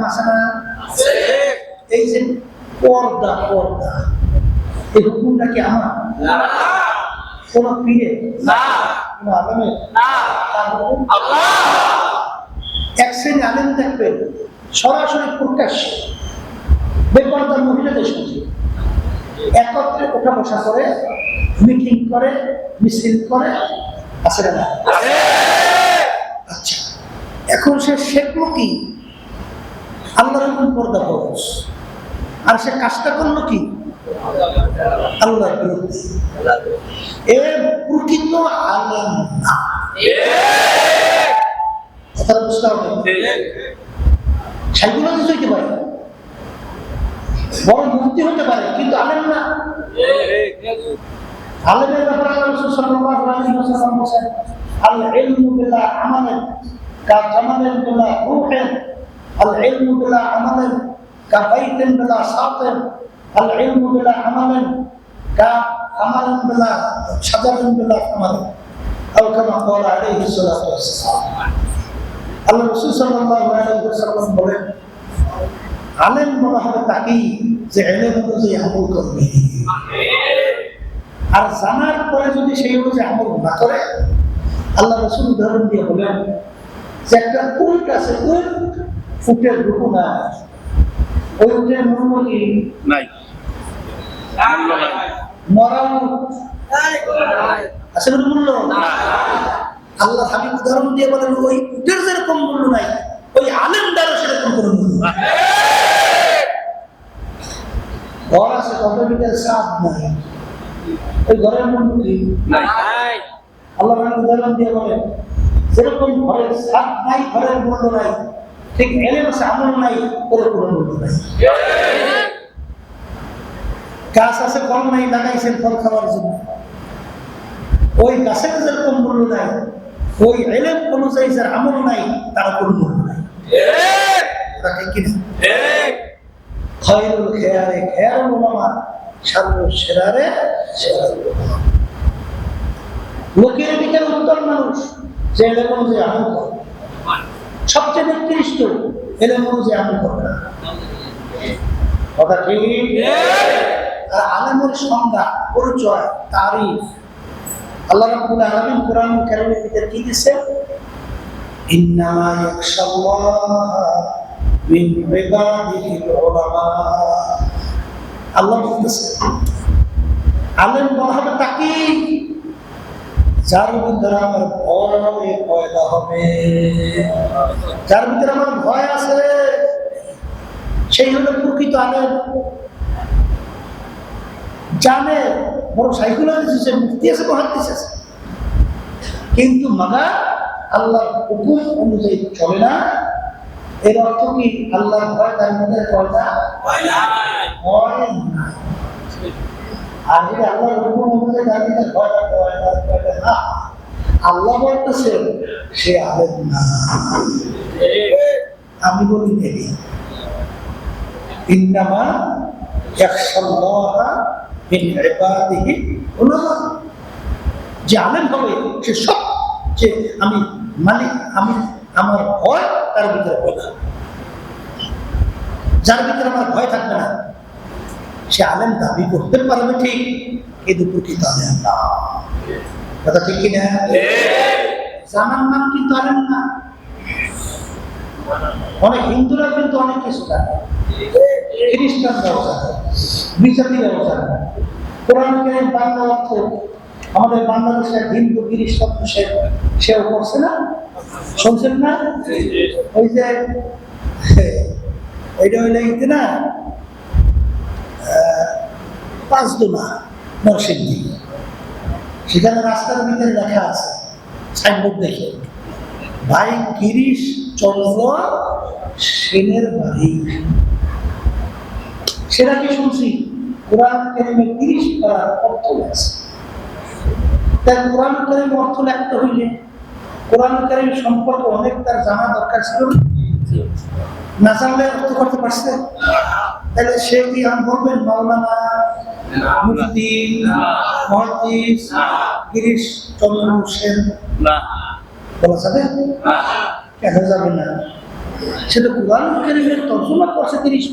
আছে না? এই যে পর্দা পর্দা, এই হুকুমটা কি আমার? কোন পীরে না, কোন আলেমের না, আল্লাহ। এক শ্রেণী আলেম দেখবেন সরাসরি প্রকাশ্যে বেপরদা মহিলাদের সঙ্গে একত্রে ওঠা বসা করে, মিটিং করে, মিছিল করে, আছে না? আচ্ছা, এখন সে শেখলো কি? আল্লাহর হুকুম পর্দা ফরজ, আর সে কাজটা করলো কি? আল্লাহর বিরুদ্ধে। এর প্রকৃত আলেম না। কথাটা বুঝতে হবে। সাইকোলজিস্ট হইতে পারে, বড় মুক্তি হতে পারে, কিন্তু আলেম না। আলেমের ব্যাপারে আল্লাহ রাসূল সাল্লাল্লাহু আলাইহি ওয়াসাল্লাম বলেছেন, আল ইলমু বিলা আমালিন কা জামালিন বিলা রূহিন, আল ইলমু বিলা আমালিন কা বাইতিন বিলা সাতিন, আল ইলমু বিলা আমালিন কা আমালিন বিলা শাজারিন বিলা আমালিন, আও কামা ক্বালা আলাইহি সাল্লাতু ওয়াসসালাম। আল্লাহ রাসূল সাল্লাল্লাহু আলাইহি ওয়াসাল্লাম বলেন, আলেম বলা হবে তাকেই যে ইলম অনুযায়ী আমল করবে, আর জানার পরে যদি সেই অনুযায়ী আমল না করে, আল্লাহ রাসূল উদাহরণ দিয়ে বলেন যে একটা উট আছে, উটের রূপ নাই, ওই উটের মূল্য কি নাই, মরা আছে মূল্য না। আল্লাহ হাবিব উদাহরণ দিয়ে বলেন ওই উটের যেরকম মূল্য নাই, ওই আলেমদারও সেরকম কোনো মূল্য নাই। ঘর আছে, ঘরের ভিতরে ছাদ নাই, ওই ঘরের মূল্য কি নাই। আল্লাহ উদাহরণ দিয়ে বলেন যেরকম ঘরের ছাদ নাই, ঘরের মূল্য নাই, ঠিক এলেম আছে, আমল নাই, ওর কোনো মূল্য নাই। গাছ আছে, ফল নাই, লাগাইছেন ফল খাওয়ার জন্য, ওই গাছের যেরকম মূল্য নাই, ওই এলেম অনুযায়ী যার আমল নাই, তার কোনো মূল্য নাই। ঠিক কিনা? খায়রুল খিয়ারে খিয়ারুল উলামা, শাররুল শিরারে শিরারুল উলামা। লোকের ভিতরে উত্তম মানুষ যে এলেম অনুযায়ী আমল করে, সবচেয়ে নিকৃষ্ট এলেম অনুযায়ী আমল করে না। কথা ঠিক? আর আলেমের সংজ্ঞা, পরিচয়, তারিফ আল্লাহ রাব্বুল আলামিন কোরআন কারীমের ভিতরে কি দিয়েছেন? ইন্নামা ইয়াখশাল্লাহ মিন ইবাদিহিল উলামা। আল্লাহ বলতেছেন আলেম বলা হবে তাকে যার ভিতরে আমার ভয় পয়দা হবে, যার ভিতরে আমার ভয় আছে, সেই হলো প্রকৃত আলেম। জানে বড় সাইকোলজিস্ট, মুক্তি আছে, মহাদ্দিস আছে, কিন্তু মাগা আল্লাহর হুকুম অনুযায়ী চলে না। এর অর্থ কি? আল্লাহর ভয় তার মধ্যে পয়দা হয় না। আর যদি আল্লাহর হুকুম অনুযায়ী তার মধ্যে ভয়টা পয়দা না, আল্লাহ বলতেছে সে আলেম না। আমি বলি দেখি, ইন্নামা ইয়াখশাল্লাহ মিন ইবাদিহিল উলামা। যে আলেম হবে সে সব যে আমি মালিক, আমি আমার ভয় তার ভিতরে পয়দা। যার ভিতরে আমার ভয় থাকবে না, সে আলেম দাবি করতে পারবে ঠিক, কিন্তু প্রকৃত আলেম না। কথা ঠিক কিনা? জানার নাম কিন্তু আলেম না। অনেক হিন্দুরা কিন্তু অনেক কিছু জানে, খ্রিস্টানরাও জানে, বিচারীরাও জানে। কোরআন কারীম বাংলা অর্থ আমাদের বাংলাদেশের হিন্দু গিরিশ শব্দ সেও করছে না, শুনছেন না? ওই যে ওইটা হইলে কিন্তু না, পাঁচদোনা নরসিংদী, সেখানে রাস্তার ভিতরে লেখা আছে, সাইনবোর্ড দেখে, ভাই গিরিশ চন্দ্র সেনের বাড়ি। সেটা কি শুনছি? কোরআন কারীমে 30 পারার অর্থ আছে। তাই কোরআন কারীম অর্থ লিখতে হইলে কোরআন কারীম সম্পর্কে অনেক তার জানা দরকার ছিল না, জানলে অর্থ করতে পারছে? তাহলে সে কি আমি বলবেন মাওলানা, মুফতি, মুহাদ্দিস গিরিশ চন্দ্র সেন বলা যাবে? কেন যাবে না? সে তো কোরআন কারীমের তর্জমা করছে 30